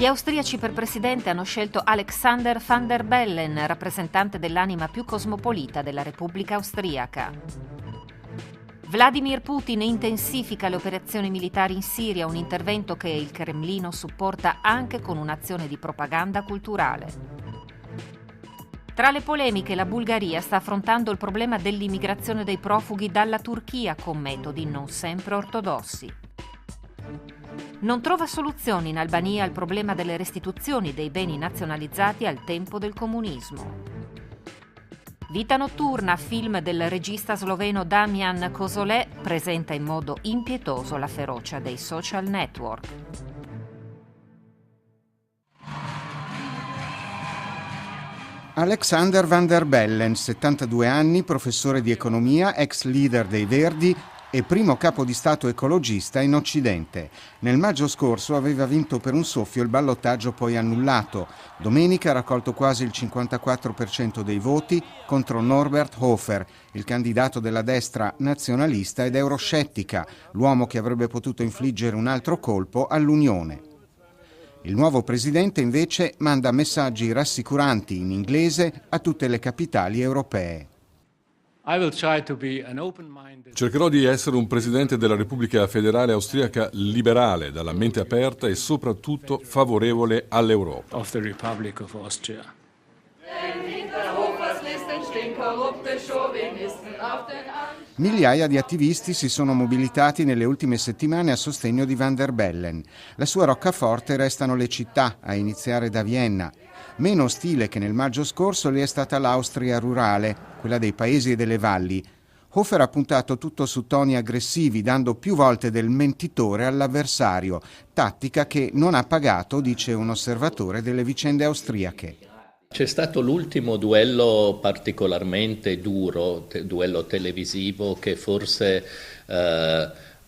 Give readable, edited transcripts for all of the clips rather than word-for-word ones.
Gli austriaci per presidente hanno scelto Alexander Van der Bellen, rappresentante dell'anima più cosmopolita della Repubblica Austriaca. Vladimir Putin intensifica le operazioni militari in Siria, un intervento che il Cremlino supporta anche con un'azione di propaganda culturale. Tra le polemiche, la Bulgaria sta affrontando il problema dell'immigrazione dei profughi dalla Turchia con metodi non sempre ortodossi. Non trova soluzioni in Albania al problema delle restituzioni dei beni nazionalizzati al tempo del comunismo. Vita notturna, film del regista sloveno Damian Kozolé, presenta in modo impietoso la ferocia dei social network. Alexander Van der Bellen, 72 anni, professore di economia, ex leader dei Verdi e primo capo di Stato ecologista in Occidente. Nel maggio scorso aveva vinto per un soffio il ballottaggio poi annullato. Domenica ha raccolto quasi il 54% dei voti contro Norbert Hofer, il candidato della destra nazionalista ed euroscettica, l'uomo che avrebbe potuto infliggere un altro colpo all'Unione. Il nuovo presidente invece manda messaggi rassicuranti in inglese a tutte le capitali europee. Cercherò di essere un presidente della Repubblica Federale Austriaca liberale, dalla mente aperta e soprattutto favorevole all'Europa. Migliaia di attivisti si sono mobilitati nelle ultime settimane a sostegno di Van der Bellen. La sua roccaforte restano le città, a iniziare da Vienna. Meno ostile che nel maggio scorso le è stata l'Austria rurale, quella dei paesi e delle valli. Hofer ha puntato tutto su toni aggressivi, dando più volte del mentitore all'avversario, tattica che non ha pagato, dice un osservatore delle vicende austriache. C'è stato l'ultimo duello particolarmente duro, duello televisivo, che forse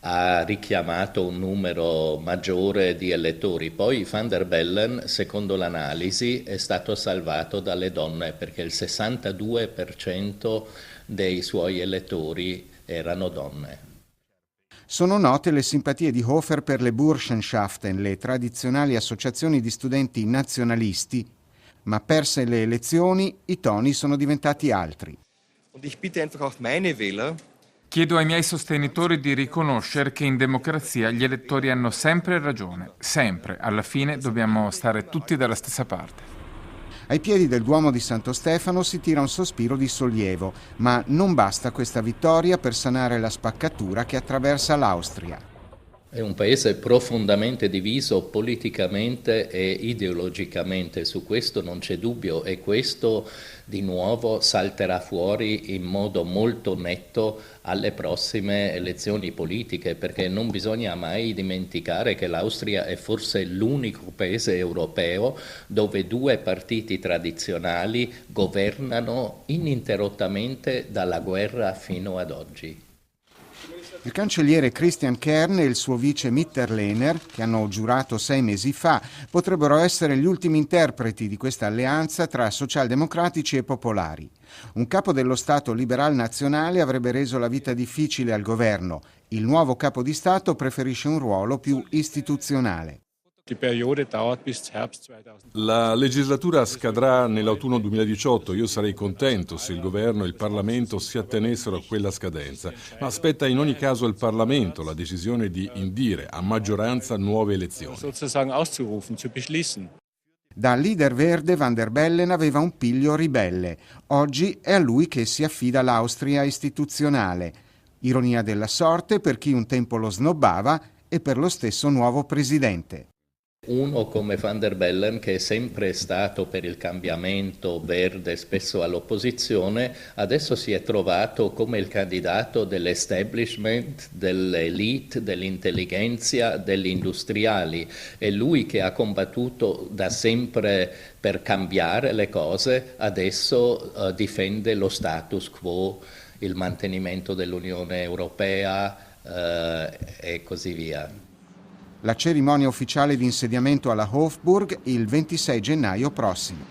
ha richiamato un numero maggiore di elettori. Poi Van der Bellen, secondo l'analisi, è stato salvato dalle donne perché il 62% dei suoi elettori erano donne. Sono note le simpatie di Hofer per le Burschenschaften, le tradizionali associazioni di studenti nazionalisti, ma perse le elezioni i toni sono diventati altri. Chiedo ai miei sostenitori di riconoscere che in democrazia gli elettori hanno sempre ragione, sempre. Alla fine dobbiamo stare tutti dalla stessa parte. Ai piedi del Duomo di Santo Stefano si tira un sospiro di sollievo, ma non basta questa vittoria per sanare la spaccatura che attraversa l'Austria. È un paese profondamente diviso politicamente e ideologicamente, su questo non c'è dubbio, e questo di nuovo salterà fuori in modo molto netto alle prossime elezioni politiche, perché non bisogna mai dimenticare che l'Austria è forse l'unico paese europeo dove due partiti tradizionali governano ininterrottamente dalla guerra fino ad oggi. Il cancelliere Christian Kern e il suo vice Mitterlehner, che hanno giurato 6 mesi fa, potrebbero essere gli ultimi interpreti di questa alleanza tra socialdemocratici e popolari. Un capo dello Stato liberal nazionale avrebbe reso la vita difficile al governo. Il nuovo capo di Stato preferisce un ruolo più istituzionale. La legislatura scadrà nell'autunno 2018. Io sarei contento se il governo e il Parlamento si attenessero a quella scadenza, ma aspetta in ogni caso il Parlamento la decisione di indire a maggioranza nuove elezioni. Da leader verde Van der Bellen aveva un piglio ribelle. Oggi è a lui che si affida l'Austria istituzionale. Ironia della sorte per chi un tempo lo snobbava e per lo stesso nuovo presidente. Uno come Van der Bellen, che è sempre stato per il cambiamento verde, spesso all'opposizione, adesso si è trovato come il candidato dell'establishment, dell'elite, dell'intelligenza, degli industriali. È lui che ha combattuto da sempre per cambiare le cose, adesso difende lo status quo, il mantenimento dell'Unione Europea e così via. La cerimonia ufficiale di insediamento alla Hofburg il 26 gennaio prossimo.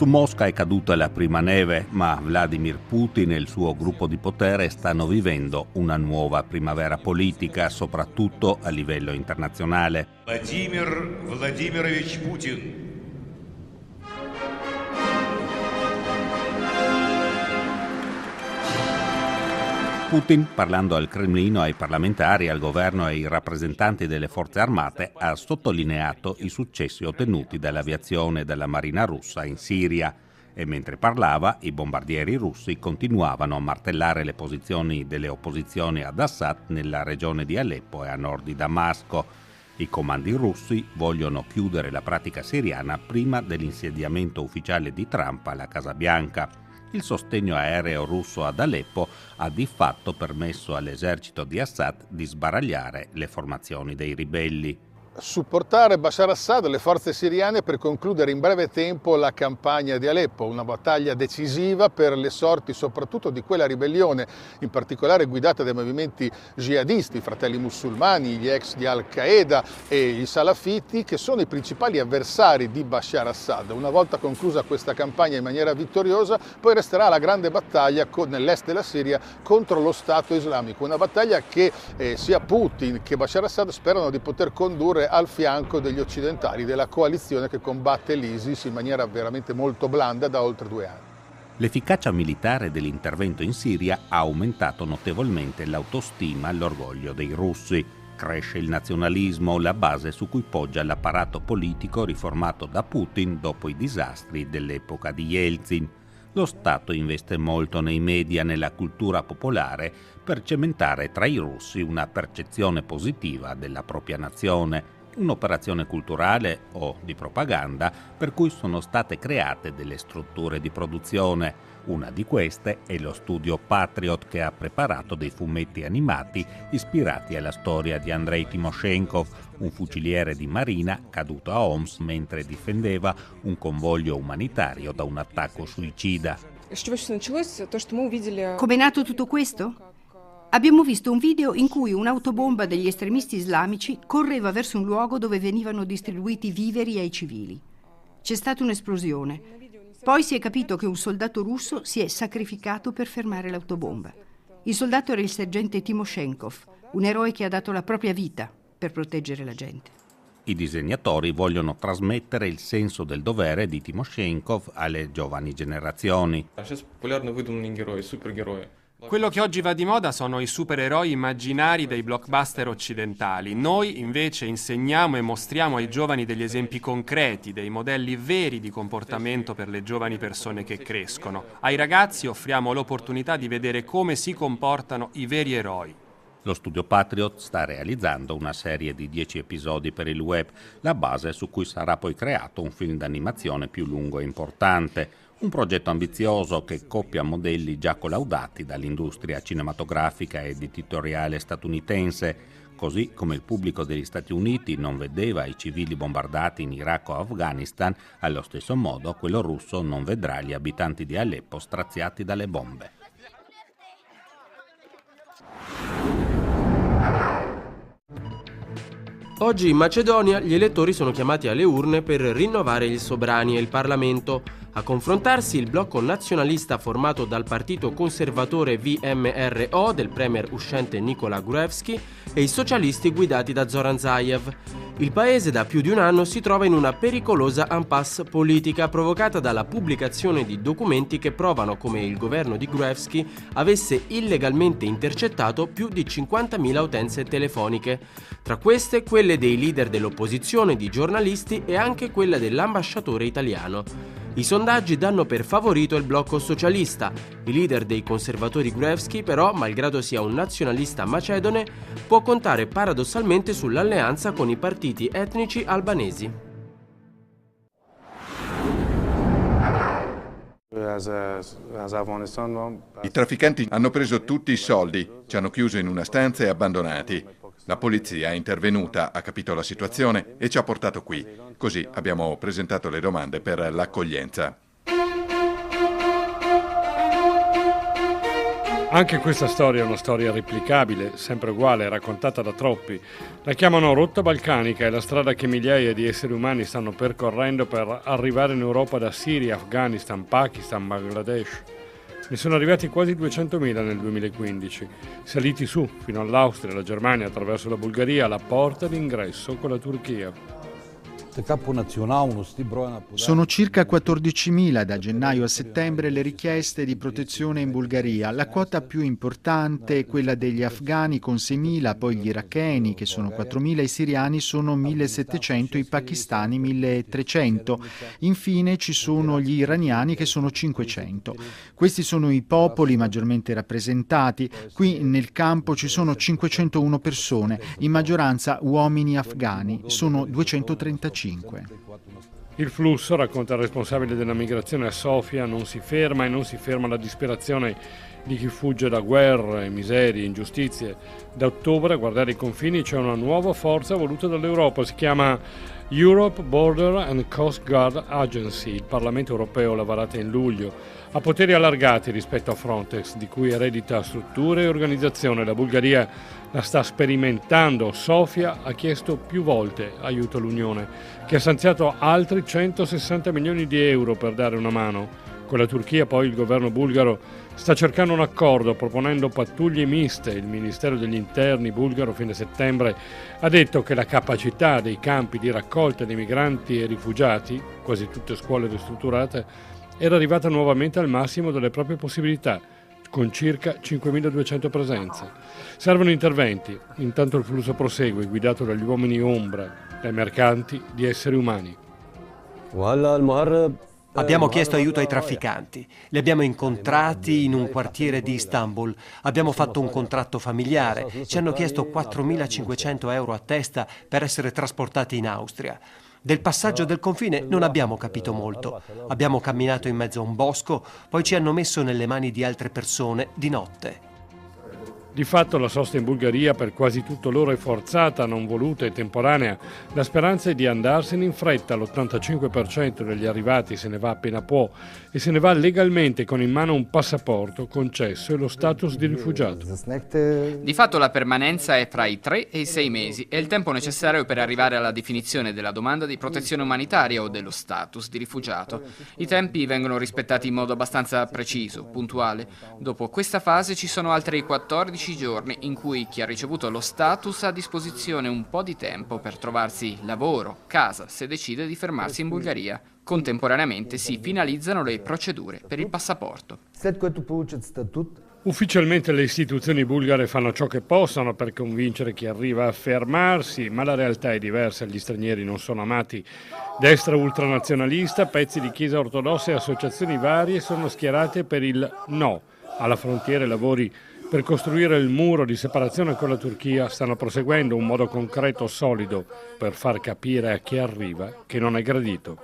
Su Mosca è caduta la prima neve, ma Vladimir Putin e il suo gruppo di potere stanno vivendo una nuova primavera politica, soprattutto a livello internazionale. Vladimir Vladimirovich Putin. Putin, parlando al Cremlino, ai parlamentari, al governo e ai rappresentanti delle forze armate, ha sottolineato i successi ottenuti dall'aviazione e dalla marina russa in Siria. E mentre parlava, i bombardieri russi continuavano a martellare le posizioni delle opposizioni ad Assad nella regione di Aleppo e a nord di Damasco. I comandi russi vogliono chiudere la pratica siriana prima dell'insediamento ufficiale di Trump alla Casa Bianca. Il sostegno aereo russo ad Aleppo ha di fatto permesso all'esercito di Assad di sbaragliare le formazioni dei ribelli. Supportare Bashar Assad e le forze siriane per concludere in breve tempo la campagna di Aleppo, una battaglia decisiva per le sorti soprattutto di quella ribellione, in particolare guidata dai movimenti jihadisti, i fratelli musulmani, gli ex di Al-Qaeda e i salafiti, che sono i principali avversari di Bashar Assad. Una volta conclusa questa campagna in maniera vittoriosa, poi resterà la grande battaglia nell'est della Siria contro lo Stato islamico, una battaglia che sia Putin che Bashar Assad sperano di poter condurre al fianco degli occidentali, della coalizione che combatte l'ISIS in maniera veramente molto blanda da oltre 2 anni. L'efficacia militare dell'intervento in Siria ha aumentato notevolmente l'autostima e l'orgoglio dei russi. Cresce il nazionalismo, la base su cui poggia l'apparato politico riformato da Putin dopo i disastri dell'epoca di Yeltsin. Lo Stato investe molto nei media, nella cultura popolare, per cementare tra i russi una percezione positiva della propria nazione, un'operazione culturale o di propaganda per cui sono state create delle strutture di produzione. Una di queste è lo studio Patriot, che ha preparato dei fumetti animati ispirati alla storia di Andrei Timoshenkov, un fuciliere di marina caduto a Homs mentre difendeva un convoglio umanitario da un attacco suicida. Com'è nato tutto questo? Abbiamo visto un video in cui un'autobomba degli estremisti islamici correva verso un luogo dove venivano distribuiti viveri ai civili. C'è stata un'esplosione. Poi si è capito che un soldato russo si è sacrificato per fermare l'autobomba. Il soldato era il sergente Timoshenkov, un eroe che ha dato la propria vita per proteggere la gente. I disegnatori vogliono trasmettere il senso del dovere di Timoshenkov alle giovani generazioni. Quello che oggi va di moda sono i supereroi immaginari dei blockbuster occidentali. Noi invece insegniamo e mostriamo ai giovani degli esempi concreti, dei modelli veri di comportamento per le giovani persone che crescono. Ai ragazzi offriamo l'opportunità di vedere come si comportano i veri eroi. Lo studio Patriot sta realizzando una serie di 10 episodi per il web, la base su cui sarà poi creato un film d'animazione più lungo e importante. Un progetto ambizioso che coppia modelli già collaudati dall'industria cinematografica ed editoriale statunitense, così come il pubblico degli Stati Uniti non vedeva i civili bombardati in Iraq o Afghanistan, allo stesso modo quello russo non vedrà gli abitanti di Aleppo straziati dalle bombe. Oggi in Macedonia gli elettori sono chiamati alle urne per rinnovare il Sobrani e il Parlamento. A confrontarsi il blocco nazionalista formato dal partito conservatore VMRO del premier uscente Nikola Gruevski e i socialisti guidati da Zoran Zaev. Il paese da più di un anno si trova in una pericolosa impasse politica provocata dalla pubblicazione di documenti che provano come il governo di Gruevski avesse illegalmente intercettato più di 50.000 utenze telefoniche. Tra queste quelle dei leader dell'opposizione, di giornalisti e anche quella dell'ambasciatore italiano. I sondaggi danno per favorito il blocco socialista. Il leader dei conservatori Gruevski, però, malgrado sia un nazionalista macedone, può contare paradossalmente sull'alleanza con i partiti etnici albanesi. I trafficanti hanno preso tutti i soldi, ci hanno chiuso in una stanza e abbandonati. La polizia è intervenuta, ha capito la situazione e ci ha portato qui. Così abbiamo presentato le domande per l'accoglienza. Anche questa storia è una storia replicabile, sempre uguale, raccontata da troppi. La chiamano rotta balcanica, è la strada che migliaia di esseri umani stanno percorrendo per arrivare in Europa da Siria, Afghanistan, Pakistan, Bangladesh. Ne sono arrivati quasi 200.000 nel 2015, saliti su fino all'Austria, la Germania, attraverso la Bulgaria, alla porta d'ingresso con la Turchia. Sono circa 14.000 da gennaio a settembre le richieste di protezione in Bulgaria. La quota più importante è quella degli afghani con 6.000, poi gli iracheni che sono 4.000, i siriani sono 1.700, i pakistani 1.300. Infine ci sono gli iraniani che sono 500. Questi sono i popoli maggiormente rappresentati. Qui nel campo ci sono 501 persone, in maggioranza uomini afghani, sono 235. Il flusso, racconta il responsabile della migrazione a Sofia, non si ferma e non si ferma la disperazione di chi fugge da guerre, miserie, ingiustizie. Da ottobre a guardare i confini c'è una nuova forza voluta dall'Europa, si chiama Europe Border and Coast Guard Agency. Il Parlamento europeo l'ha varata in luglio. Ha poteri allargati rispetto a Frontex, di cui eredita strutture e organizzazione. La Bulgaria la sta sperimentando. Sofia ha chiesto più volte aiuto all'Unione, che ha stanziato altri 160 milioni di euro per dare una mano. Con la Turchia poi il governo bulgaro sta cercando un accordo proponendo pattuglie miste. Il Ministero degli Interni bulgaro fine settembre ha detto che la capacità dei campi di raccolta di migranti e rifugiati, quasi tutte scuole ristrutturate, era arrivata nuovamente al massimo delle proprie possibilità, con circa 5.200 presenze. Servono interventi, intanto il flusso prosegue, guidato dagli uomini ombra, dai mercanti di esseri umani. Abbiamo chiesto aiuto ai trafficanti, li abbiamo incontrati in un quartiere di Istanbul, abbiamo fatto un contratto familiare, ci hanno chiesto 4.500 euro a testa per essere trasportati in Austria. Del passaggio del confine non abbiamo capito molto. Abbiamo camminato in mezzo a un bosco, poi ci hanno messo nelle mani di altre persone di notte. Di fatto la sosta in Bulgaria per quasi tutto loro è forzata, non voluta e temporanea. La speranza è di andarsene in fretta, l'85% degli arrivati se ne va appena può e se ne va legalmente con in mano un passaporto concesso e lo status di rifugiato. Di fatto la permanenza è fra i 3 e i 6 mesi, è il tempo necessario per arrivare alla definizione della domanda di protezione umanitaria o dello status di rifugiato. I tempi vengono rispettati in modo abbastanza preciso, puntuale. Dopo questa fase ci sono altri 14 giorni in cui chi ha ricevuto lo status ha a disposizione un po' di tempo per trovarsi lavoro, casa, se decide di fermarsi in Bulgaria. Contemporaneamente si finalizzano le procedure per il passaporto. Ufficialmente le istituzioni bulgare fanno ciò che possono per convincere chi arriva a fermarsi, ma la realtà è diversa, gli stranieri non sono amati. Destra ultranazionalista, pezzi di chiesa ortodossa e associazioni varie sono schierate per il no alla frontiera e lavori per costruire il muro di separazione con la Turchia. Stanno proseguendo un modo concreto, solido, per far capire a chi arriva che non è gradito.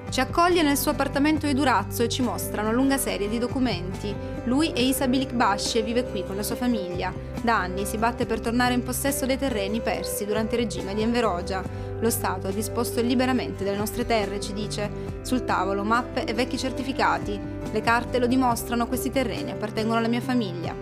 Ci accoglie nel suo appartamento di Durazzo e ci mostra una lunga serie di documenti. Lui è Isa Bilikbashi e vive qui con la sua famiglia. Da anni si batte per tornare in possesso dei terreni persi durante il regime di Enver Hoxha. Lo Stato ha disposto liberamente delle nostre terre, ci dice. Sul tavolo mappe e vecchi certificati. Le carte lo dimostrano, questi terreni appartengono alla mia famiglia.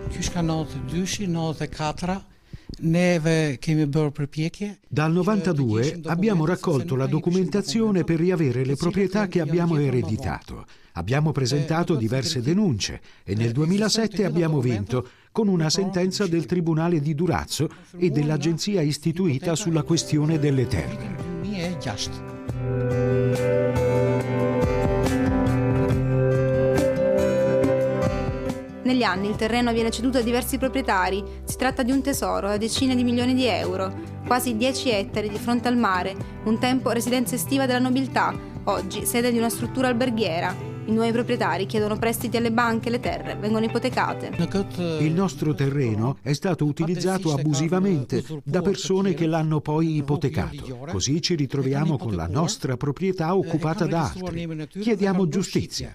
Dal 92 abbiamo raccolto la documentazione per riavere le proprietà che abbiamo ereditato. Abbiamo presentato diverse denunce e nel 2007 abbiamo vinto con una sentenza del Tribunale di Durazzo e dell'agenzia istituita sulla questione delle terre. Negli anni il terreno viene ceduto a diversi proprietari. Si tratta di un tesoro da decine di milioni di euro. Quasi 10 ettari di fronte al mare, un tempo residenza estiva della nobiltà, oggi sede di una struttura alberghiera. I nuovi proprietari chiedono prestiti alle banche e le terre vengono ipotecate. Il nostro terreno è stato utilizzato abusivamente da persone che l'hanno poi ipotecato. Così ci ritroviamo con la nostra proprietà occupata da altri. Chiediamo giustizia.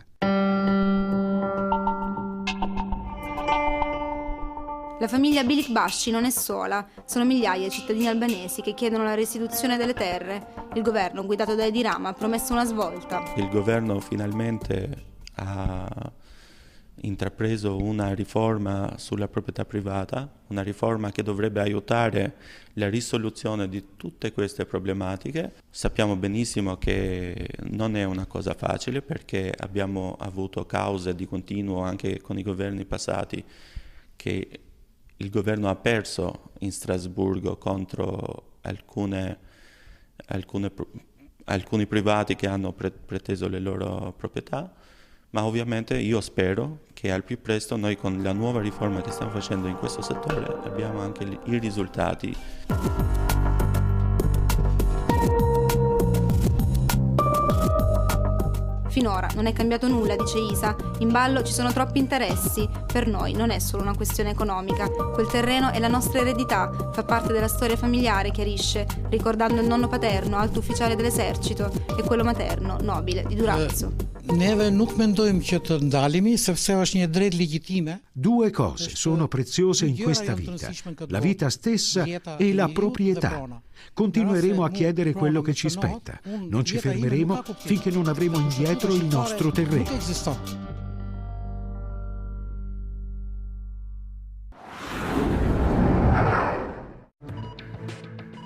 La famiglia Bilikbashi non è sola, sono migliaia i cittadini albanesi che chiedono la restituzione delle terre. Il governo, guidato da Edi Rama, ha promesso una svolta. Il governo finalmente ha intrapreso una riforma sulla proprietà privata, una riforma che dovrebbe aiutare la risoluzione di tutte queste problematiche. Sappiamo benissimo che non è una cosa facile perché abbiamo avuto cause di continuo anche con i governi passati che il governo ha perso in Strasburgo contro alcuni privati che hanno preteso le loro proprietà. Ma ovviamente io spero che al più presto noi con la nuova riforma che stiamo facendo in questo settore abbiamo anche i risultati. Finora non è cambiato nulla, dice Isa. In ballo ci sono troppi interessi. Per noi non è solo una questione economica. Quel terreno è la nostra eredità, fa parte della storia familiare, chiarisce, ricordando il nonno paterno, alto ufficiale dell'esercito, e quello materno, nobile, di Durazzo. Due cose sono preziose in questa vita: la vita stessa e la proprietà. Continueremo a chiedere quello che ci spetta. Non ci fermeremo finché non avremo indietro il nostro terreno.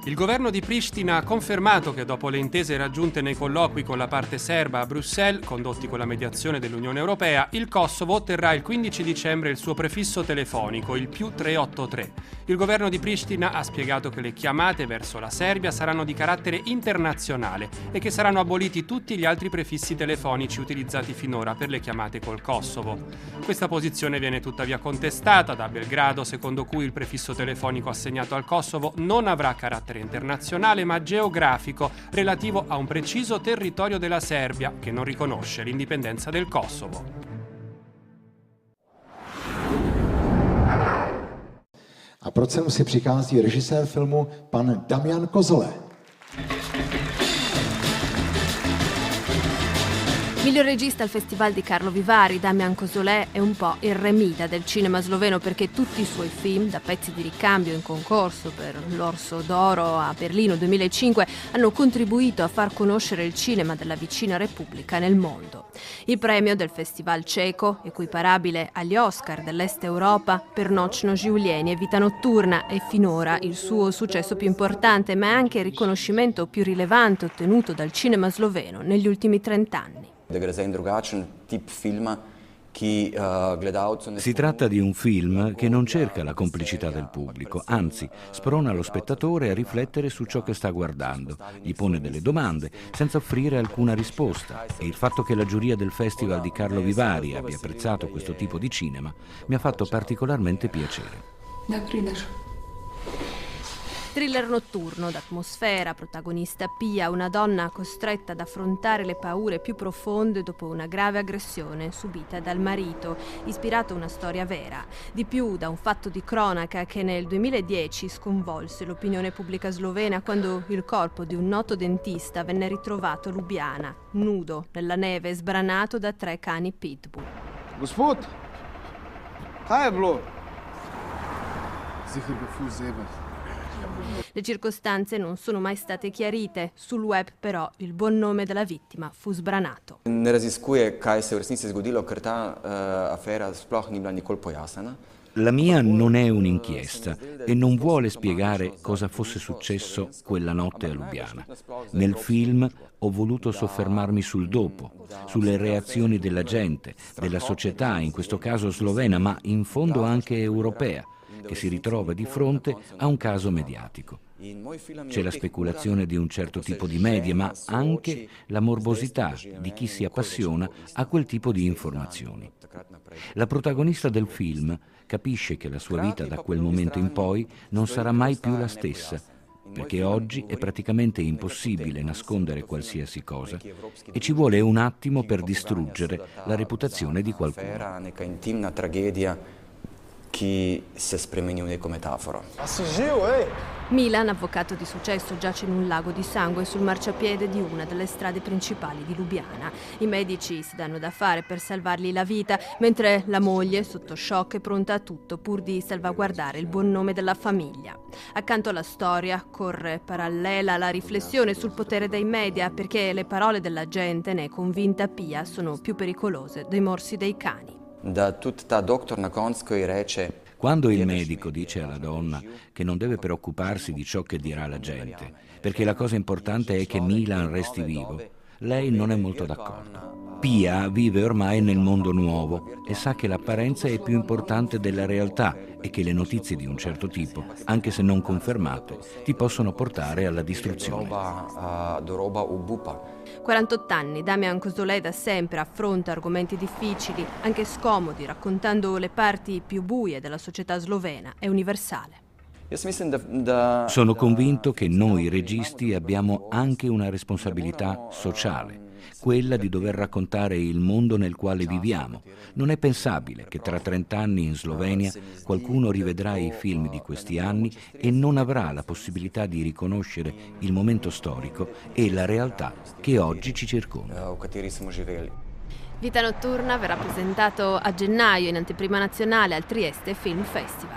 Il governo di Pristina ha confermato che dopo le intese raggiunte nei colloqui con la parte serba a Bruxelles, condotti con la mediazione dell'Unione Europea, il Kosovo otterrà il 15 dicembre il suo prefisso telefonico, il +383. Il governo di Pristina ha spiegato che le chiamate verso la Serbia saranno di carattere internazionale e che saranno aboliti tutti gli altri prefissi telefonici utilizzati finora per le chiamate col Kosovo. Questa posizione viene tuttavia contestata da Belgrado, secondo cui il prefisso telefonico assegnato al Kosovo non avrà carattere internazionale ma geografico, relativo a un preciso territorio della Serbia che non riconosce l'indipendenza del Kosovo. A pro cenu si přichází režisér filmu pan Damian Kozole. Miglior regista al Festival di Carlo Vivari, Damian Kozole è un po' il remida del cinema sloveno perché tutti i suoi film, da Pezzi di ricambio in concorso per l'Orso d'Oro a Berlino 2005, hanno contribuito a far conoscere il cinema della vicina Repubblica nel mondo. Il premio del Festival ceco, equiparabile agli Oscar dell'Est Europa, per Nočno življenje, Vita notturna, è finora il suo successo più importante, ma è anche il riconoscimento più rilevante ottenuto dal cinema sloveno negli ultimi 30 anni. Si tratta di un film che non cerca la complicità del pubblico, anzi sprona lo spettatore a riflettere su ciò che sta guardando, gli pone delle domande senza offrire alcuna risposta, e il fatto che la giuria del Festival di Carlo Vivari abbia apprezzato questo tipo di cinema mi ha fatto particolarmente piacere. Thriller notturno, d'atmosfera, protagonista Pia, una donna costretta ad affrontare le paure più profonde dopo una grave aggressione subita dal marito, ispirato a una storia vera. Di più, da un fatto di cronaca che nel 2010 sconvolse l'opinione pubblica slovena quando il corpo di un noto dentista venne ritrovato a Lubiana, nudo, nella neve, sbranato da 3 cani pitbull. Gospod, kaj je bilo? Le circostanze non sono mai state chiarite. Sul web però il buon nome della vittima fu sbranato. Ne raziskuje, kaj se v resnici zgodilo, ker ta afera sploh ni bila nikoli pojasnjena. La mia non è un'inchiesta e non vuole spiegare cosa fosse successo quella notte a Lubiana. Nel film ho voluto soffermarmi sul dopo, sulle reazioni della gente, della società, in questo caso slovena, ma in fondo anche europea, che si ritrova di fronte a un caso mediatico. C'è la speculazione di un certo tipo di media, ma anche la morbosità di chi si appassiona a quel tipo di informazioni. La protagonista del film capisce che la sua vita da quel momento in poi non sarà mai più la stessa, perché oggi è praticamente impossibile nascondere qualsiasi cosa e ci vuole un attimo per distruggere la reputazione di qualcuno. ki se spremeni v neko metaforo. Milan, avvocato di successo, giace in un lago di sangue sul marciapiede di una delle strade principali di Lubiana. I medici si danno da fare per salvargli la vita, mentre la moglie, sotto shock, è pronta a tutto pur di salvaguardare il buon nome della famiglia. Accanto alla storia corre parallela la riflessione sul potere dei media, perché le parole della gente, ne è convinta Pia, sono più pericolose dei morsi dei cani. Da tudi ta doktor na koncu, ko ji reče: Quando il medico dice alla donna che non deve preoccuparsi di ciò che dirà la gente, perché la cosa importante è che Milan resti vivo, lei non è molto d'accordo. Pia vive ormai nel mondo nuovo e sa che l'apparenza è più importante della realtà e che le notizie di un certo tipo, anche se non confermate, ti possono portare alla distruzione. 48 anni, Damian Cosolè da sempre affronta argomenti difficili, anche scomodi, raccontando le parti più buie della società slovena e universale. Sono convinto che noi registi abbiamo anche una responsabilità sociale, quella di dover raccontare il mondo nel quale viviamo. Non è pensabile che tra 30 anni in Slovenia qualcuno rivedrà i film di questi anni e non avrà la possibilità di riconoscere il momento storico e la realtà che oggi ci circonda. Vita Notturna verrà presentato a gennaio in anteprima nazionale al Trieste Film Festival.